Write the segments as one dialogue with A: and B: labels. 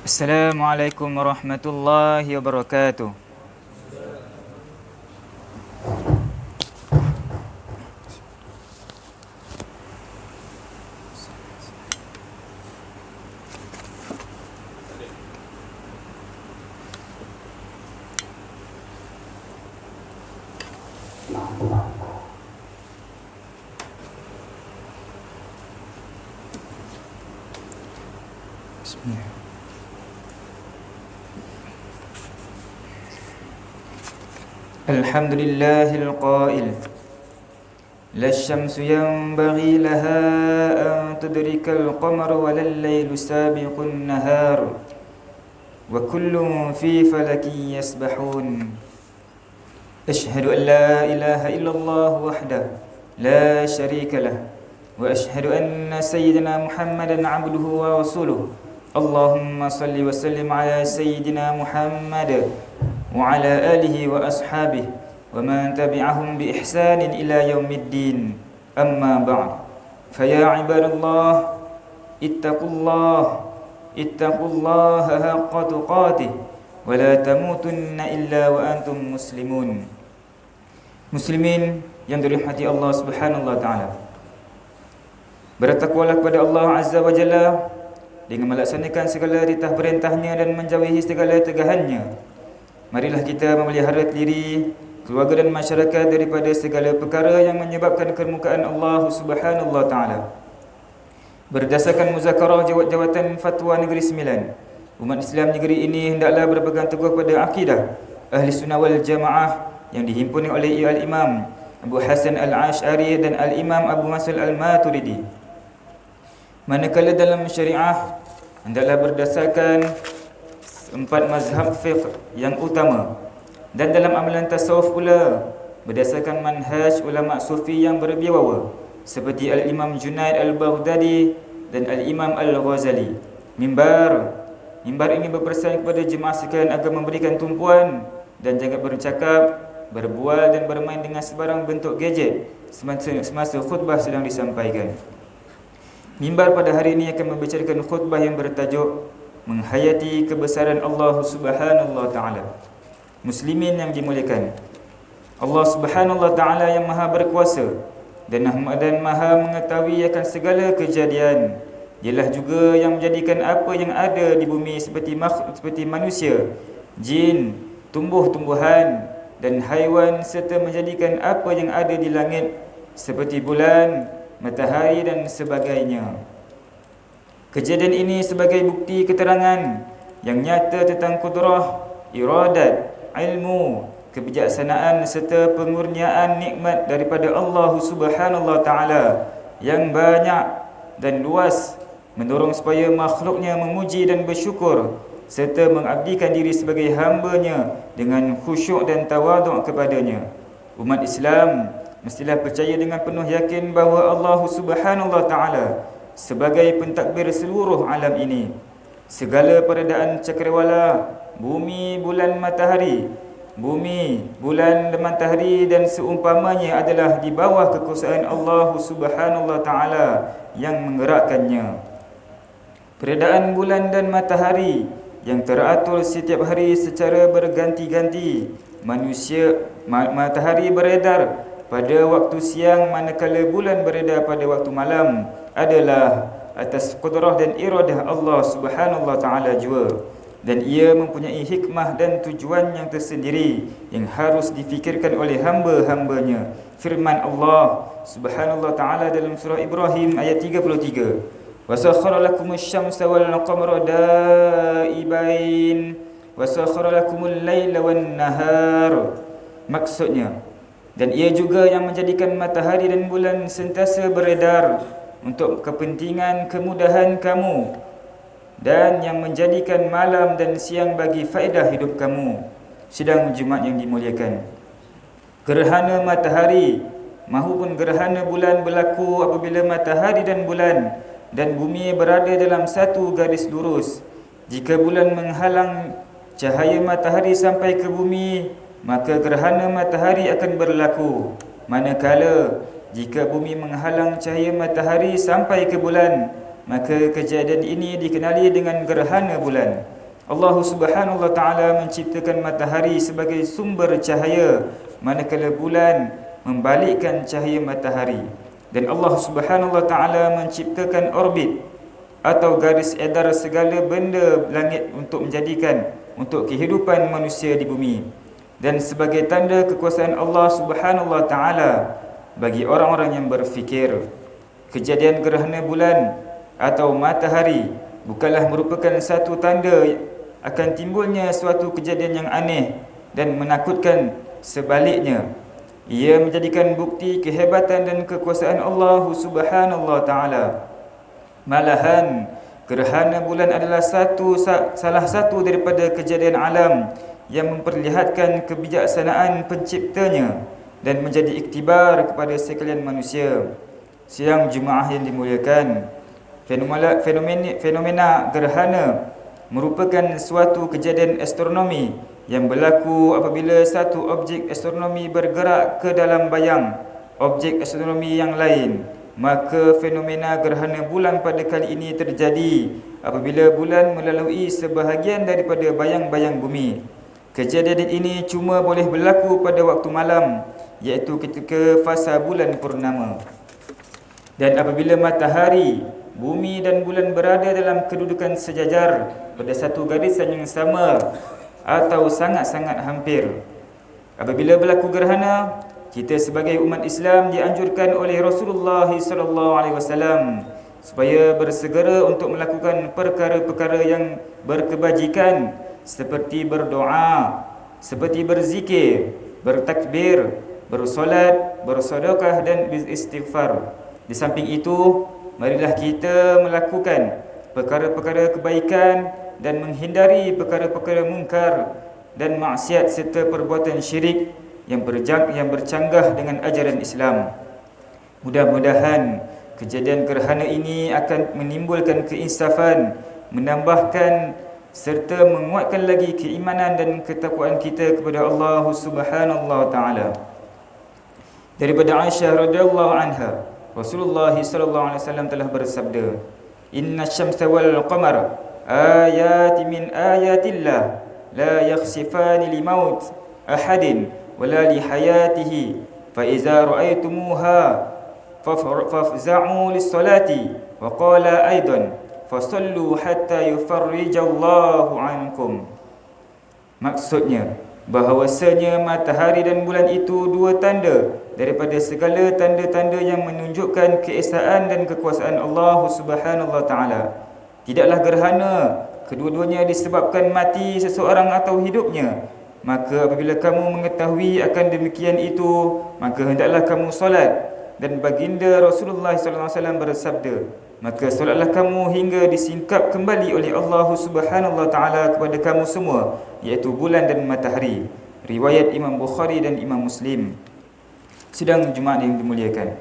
A: Assalamualaikum warahmatullahi wabarakatuh. Bismillah. Alhamdulillahil qail la syamsu yanbaghi laha an tudrikal qamara wa lal lailu sabiqun nahar wa kullun fi falakin yasbahun. Ashhadu an la ilaha illallah wahdahu la syarika lah wa ashhadu anna sayyidina Muhammadan abduhu wa rasuluh. Allahumma salli wa sallim ala sayyidina Muhammad wa ala alihi wa ashabihi wa man tabi'ahum bi ihsanin ila yaumiddin. Amma ba'd. Fa ya ibadallah ittaqullaha haqqa tuqatih wa la tamutunna illa wa antum muslimun. Muslimin yang dirahmati Allah Subhanahu wa taala, bertakwalah kepada Allah Azza wa Jalla dengan melaksanakan segala titah perintahnya dan menjauhi segala tegahannya. Marilah kita memelihara diri, keluarga dan masyarakat daripada segala perkara yang menyebabkan kemurkaan Allah Subhanahu wa taala. Berdasarkan muzakarah jawatan fatwa Negeri Sembilan, umat Islam negeri ini hendaklah berpegang teguh pada akidah Ahli Sunnah wal Jamaah yang dihimpun oleh Al-Imam Abu Hasan Al-Ash'ari dan Al-Imam Abu Mansur Al-Maturidi. Manakala dalam syariah hendaklah berdasarkan 4 mazhab fiqh yang utama, dan dalam amalan tasawuf pula berdasarkan manhaj ulama sufi yang berbiawawa seperti Al-Imam Junaid Al-Baghdadi dan Al-Imam Al-Ghazali. Mimbar ini berpesan kepada jemaah sekalian agar memberikan tumpuan dan jangan bercakap, berbual dan bermain dengan sebarang bentuk gadget semasa khutbah sedang disampaikan. Mimbar pada hari ini akan membicarakan khutbah yang bertajuk menghayati kebesaran Allah Subhanahu wa taala. Muslimin yang dimuliakan, Allah Subhanahu wa taala yang Maha berkuasa dan Maha mengetahui akan segala kejadian. Dialah juga yang menjadikan apa yang ada di bumi seperti manusia, jin, tumbuh-tumbuhan dan haiwan, serta menjadikan apa yang ada di langit seperti bulan, matahari dan sebagainya. Kejadian ini sebagai bukti keterangan yang nyata tentang kudrah, iradat, ilmu, kebijaksanaan serta pengurniaan nikmat daripada Allah Subhanahu wa taala yang banyak dan luas, mendorong supaya makhluknya memuji dan bersyukur serta mengabdikan diri sebagai hamba-Nya dengan khusyuk dan tawaduk kepadanya. Umat Islam mestilah percaya dengan penuh yakin bahawa Allah Subhanahu wa taala sebagai pentadbir seluruh alam ini. Segala peredaan cakrawala, bumi, bulan, matahari, dan seumpamanya adalah di bawah kekuasaan Allah Subhanahu wa taala yang menggerakkannya. Peredaan bulan dan matahari yang teratur setiap hari secara berganti-ganti. Matahari beredar pada waktu siang, manakala bulan beredar pada waktu malam, adalah atas qudrah dan iradah Allah Subhanahu wa taala jua, dan ia mempunyai hikmah dan tujuan yang tersendiri yang harus difikirkan oleh hamba-hambanya. Firman Allah Subhanahu wa taala dalam surah Ibrahim ayat 33, wa sakhkhara lakumus syamsa wal qamara daibain wa sakhkhara lakumul laila wan nahar. Maksudnya, dan ia juga yang menjadikan matahari dan bulan sentiasa beredar untuk kepentingan kemudahan kamu, dan yang menjadikan malam dan siang bagi faedah hidup kamu. Sidang Jumaat yang dimuliakan, gerhana matahari maupun gerhana bulan berlaku apabila matahari dan bulan dan bumi berada dalam satu garis lurus. Jika bulan menghalang cahaya matahari sampai ke bumi, maka gerhana matahari akan berlaku. Manakala jika bumi menghalang cahaya matahari sampai ke bulan, maka kejadian ini dikenali dengan gerhana bulan. Allah Subhanahu wa taala menciptakan matahari sebagai sumber cahaya, manakala bulan membalikkan cahaya matahari. Dan Allah Subhanahu wa taala menciptakan orbit atau garis edar segala benda langit untuk kehidupan manusia di bumi, dan sebagai tanda kekuasaan Allah Subhanahu wa taala bagi orang-orang yang berfikir. Kejadian gerhana bulan atau matahari bukanlah merupakan satu tanda akan timbulnya suatu kejadian yang aneh dan menakutkan. Sebaliknya, ia menjadikan bukti kehebatan dan kekuasaan Allah Subhanahu wa taala. Malahan, gerhana bulan adalah salah satu daripada kejadian alam yang memperlihatkan kebijaksanaan penciptanya dan menjadi iktibar kepada sekalian manusia. Sidang jemaah yang dimuliakan, fenomena gerhana merupakan suatu kejadian astronomi yang berlaku apabila satu objek astronomi bergerak ke dalam bayang objek astronomi yang lain. Maka fenomena gerhana bulan pada kali ini terjadi apabila bulan melalui sebahagian daripada bayang-bayang bumi. Kejadian ini cuma boleh berlaku pada waktu malam, iaitu ketika fasa bulan purnama. Dan apabila matahari, bumi dan bulan berada dalam kedudukan sejajar pada satu garisan yang sama atau sangat-sangat hampir. Apabila berlaku gerhana, kita sebagai umat Islam dianjurkan oleh Rasulullah SAW supaya bersegera untuk melakukan perkara-perkara yang berkebajikan seperti berdoa, seperti berzikir, bertakbir, bersolat, bersedekah dan beristighfar. Di samping itu, marilah kita melakukan perkara-perkara kebaikan dan menghindari perkara-perkara mungkar dan maksiat serta perbuatan syirik yang bercanggah dengan ajaran Islam. Mudah-mudahan kejadian gerhana ini akan menimbulkan keinsafan, menambahkan serta menguatkan lagi keimanan dan ketakwaan kita kepada Allah Subhanahu wa taala. Daripada Aisyah radhiyallahu anha, Rasulullah sallallahu alaihi wasallam telah bersabda, "Inna asy-syamsa wal qamara ayatin min ayatillah la yakhsifani li maut ahadin wala li hayatihi fa iza ra'aytumuha fafza'u lis-salati wa qala aidan fasallu hatta yufarrijallahu ankum." Maksudnya bahawasanya matahari dan bulan itu dua tanda daripada segala tanda-tanda yang menunjukkan keesaan dan kekuasaan Allah Subhanahu wa taala. Tidaklah gerhana kedua-duanya disebabkan mati seseorang atau hidupnya. Maka apabila kamu mengetahui akan demikian itu, maka hendaklah kamu solat. Dan baginda Rasulullah SAW bersabda, maka solatlah kamu hingga disingkap kembali oleh Allah Subhanahu wa taala kepada kamu semua, iaitu bulan dan matahari. Riwayat Imam Bukhari dan Imam Muslim. Sidang Jumaat yang dimuliakan,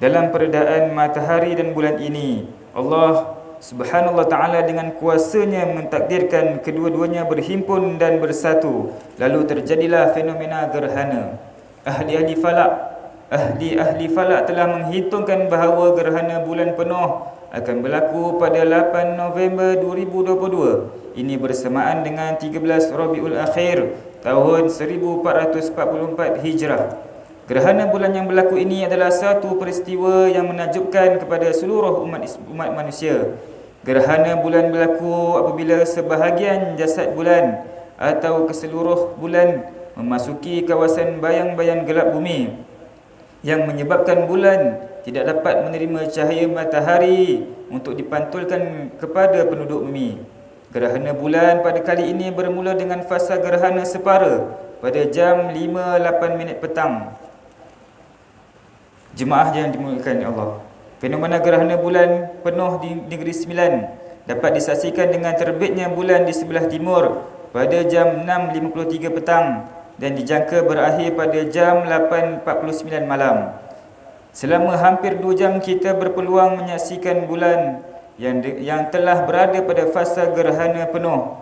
A: dalam perbezaan matahari dan bulan ini, Allah Subhanahu wa ta'ala dengan kuasanya mentakdirkan kedua-duanya berhimpun dan bersatu. Lalu terjadilah fenomena gerhana. Ahli-ahli falak telah menghitungkan bahawa gerhana bulan penuh akan berlaku pada 8 November 2022. Ini bersamaan dengan 13 Rabiul Akhir tahun 1444 Hijrah. Gerhana bulan yang berlaku ini adalah satu peristiwa yang menakjubkan kepada seluruh umat manusia. Gerhana bulan berlaku apabila sebahagian jasad bulan atau keseluruh bulan memasuki kawasan bayang-bayang gelap bumi, yang menyebabkan bulan tidak dapat menerima cahaya matahari untuk dipantulkan kepada penduduk bumi. Gerhana bulan pada kali ini bermula dengan fasa gerhana separa pada jam 5:08 petang. Jemaah yang dimuliakan Allah, fenomena gerhana bulan penuh di Negeri Sembilan dapat disaksikan dengan terbitnya bulan di sebelah timur pada jam 6:53 petang dan dijangka berakhir pada jam 8:49 malam. Selama hampir 2 jam kita berpeluang menyaksikan bulan yang telah berada pada fasa gerhana penuh,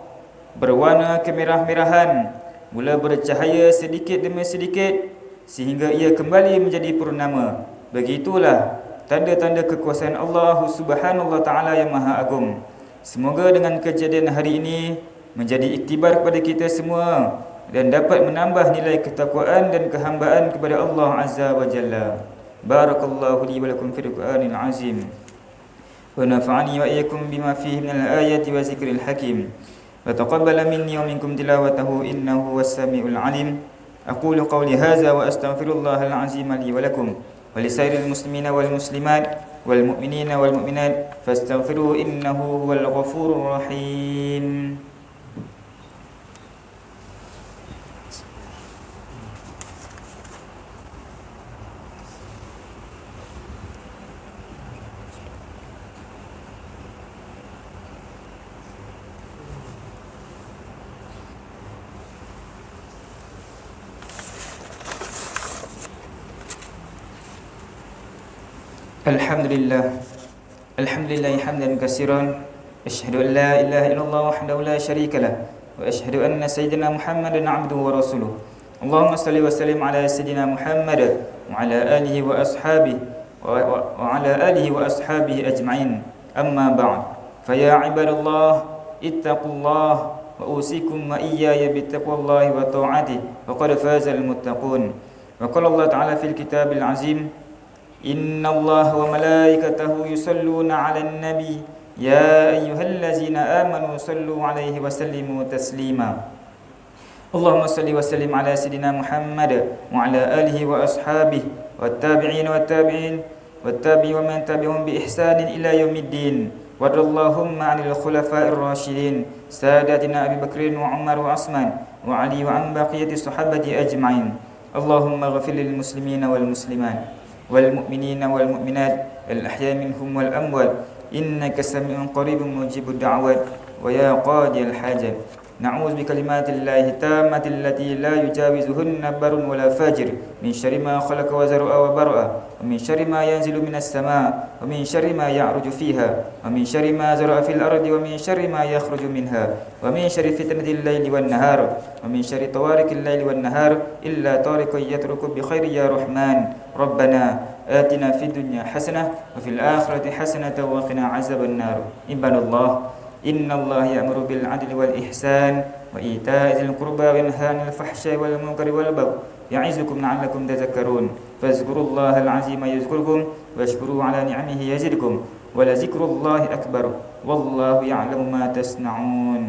A: berwarna kemerah-merahan, mula bercahaya sedikit demi sedikit sehingga ia kembali menjadi purnama. Begitulah tanda-tanda kekuasaan Allah Subhanahu wa taala yang Maha Agung. Semoga dengan kejadian hari ini menjadi iktibar kepada kita semua dan dapat menambah nilai ketakwaan dan kehambaan kepada Allah Azza wa Jalla. Barakallahu li wa lakum fil Qur'anil azim. Wa nafa'ani wa iyyakum bima fihi minal ayati wa zikril hakim. Wa taqabbala minni wa minkum tilawatahu innahu was-sami'ul 'alim. Aqulu qawli hadza wa astaghfirullahal 'azim li wa lakum wa lisairil muslimina wal muslimat wal mu'minina wal mu'minat fastaghfiruhu innahu huwal ghafurur rahim. Alhamdulillah hamdan katsiran asyhadu an la ilaha illallah wahdahu la syarika lah wa asyhadu anna sayyidina Muhammadan 'abduhu wa rasuluh. Allahumma shalli wa sallim ala sayyidina Muhammad wa ala alihi wa ashabihi ajma'in. Amma ba'd. Fa ya ibadallah ittaqullah wa usikum wa iyaya bittaqwallahi wa ta'atihi wa qad fazal muttaqun. Wa qala Allah ta'ala fil kitabil azim Inna Allah wa malaikatahu yusalluna 'alan nabi ya ayyuhallazina amanu sallu 'alaihi wa sallimu taslima. Allahumma salli wa sallim ala sayidina Muhammad wa ala alihi wa ashabihi wat tabi'in wat tabi'in wat tabi'in wa man tabi'ahum bi ihsanin ila yaumiddin. Wadallahumma 'anil khulafa'ir rasyidin sadatina Abi Bakrin wa Umar wa Utsman wa Ali wa an baqiyati sahabati ajma'in. Allahumma ighfir lil muslimina wal muslimat والمؤمنين والمؤمنات الأحياء منهم والأموات إنك سميع قريب مجيب الدعوات ويا قاضي الحاجات. نعوذ بكلمات الله التامة التي لا يجاوزهن بر ولا فاجر من شر ما خلق وزرع وبرأ ومن شر ما ينزل من السماء ومن شر ما يعرج فيها ومن شر ما زرع في الأرض ومن شر ما يخرج منها ومن شر فتنة الليل والنهار ومن شر طوارق الليل والنهار إلا طارق يترك بخير يا رحمن. ربنا آتنا في الدنيا حسنة وفي الآخرة حسنة وقنا عذاب النار. عباد الله إن الله يأمر بالعدل والإحسان وإيتاء ذي القربى وينهى عن الفحشاء والمنكر والبغي يعظكم لعلكم تذكرون. فاذكروا الله العظيم يذكركم واشكروه على نعمه يزدكم ولذكر الله أكبر والله يعلم ما تصنعون.